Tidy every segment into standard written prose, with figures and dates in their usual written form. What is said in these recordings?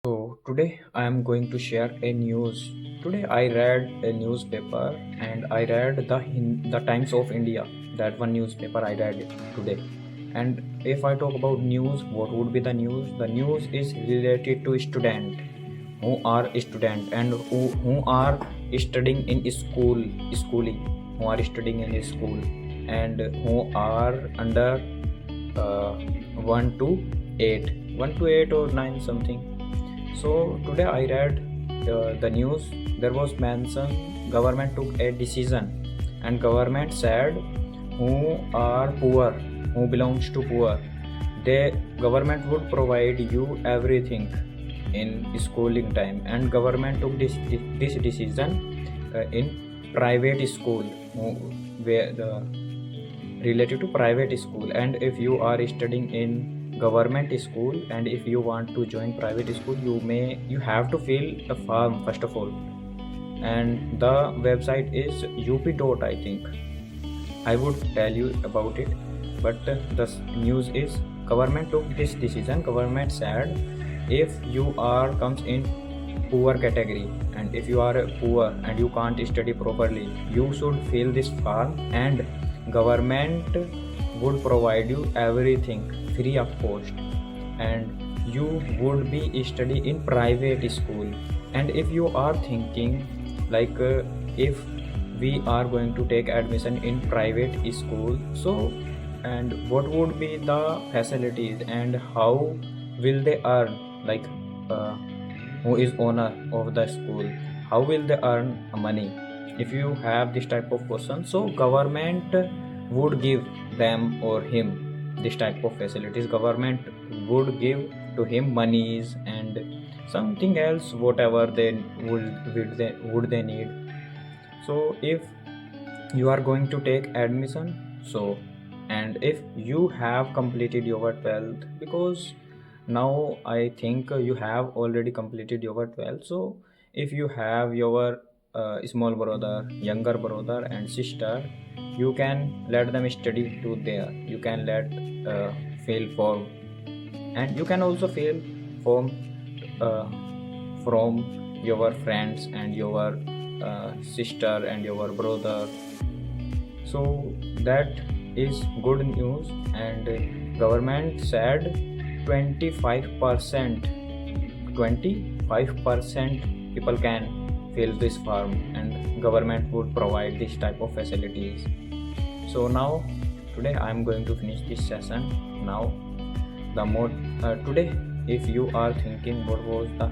So today I am going to share a news. Today I read a newspaper and I read the Times of India. That one newspaper I read today. And if I talk about news, what would be the news? The news is related to student who are student and who are studying in schooling, who are studying in school and who are under uh, 1 to 8, 1 to 8 or 9 something. So today I read the news. There was mention government took a decision, and government said who are poor, who belongs to poor, they government would provide you everything in schooling time, and government took this decision in private school, where the related to private school. And if you are studying in government school and if you want to join private school, you have to fill a form first of all, and the website is up dot, I think. I would tell you about it, but the news is government took this decision. Government said if you are comes in poor category, and if you are poor and you can't study properly, you should fill this form, and government would provide you everything free of cost, and you would be study in private school. And if you are thinking like if we are going to take admission in private school, so and what would be the facilities and how will they earn, like uh, who is owner of the school, how will they earn money? If you have this type of question, so government would give them or him this type of facilities. Government would give to him monies and something else, whatever they would they need. So if you are going to take admission, so and if you have completed your 12th, because now I think you have already completed your 12th. So if you have your small brother, younger brother and sister, you can let them study to there. You can let fill form, and you can also fill form uh, from your friends and your sister and your brother. So that is good news, and government said 25% 25% people can fill this form, and government would provide this type of facilities. So now today I am going to finish this session. Now today, if you are thinking what was the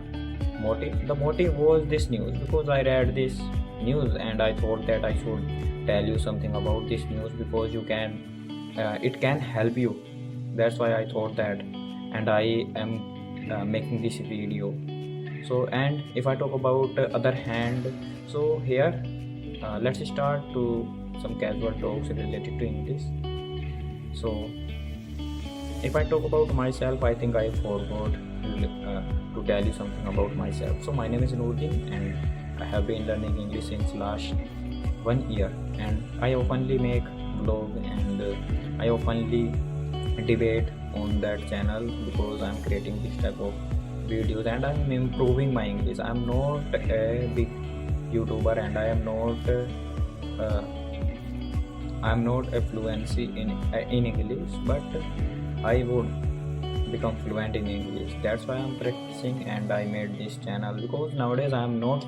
motive was this news, because I read this news and I thought that I should tell you something about this news, because you can it can help you. That's why I thought that, and I am making this video. So, and if I talk about other hand, so here let's start to some casual talks related to English. So if I talk about myself, I think I forgot to tell you something about myself. So my name is Noordin, and I have been learning English since last 1 year, and I openly make vlog, and I openly debate on that channel, because I'm creating this type of videos and I'm improving my English. I'm not a big YouTuber, and uh, I'm not a fluency in English, but I would become fluent in English. That's why I'm practicing, and I made this channel, because nowadays I'm not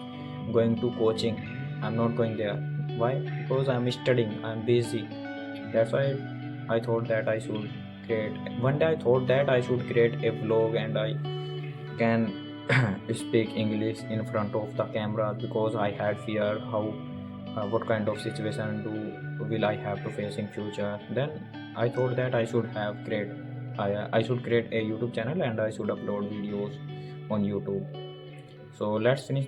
going to coaching. I'm not going there. Why? Because I'm studying. I'm busy. That's why I thought that I should create. One day I thought that I should create a vlog, and I can speak English in front of the camera, because I had fear how what kind of situation will I have to face in future. Then I thought that I should create a YouTube channel, and I should upload videos on YouTube. So let's finish this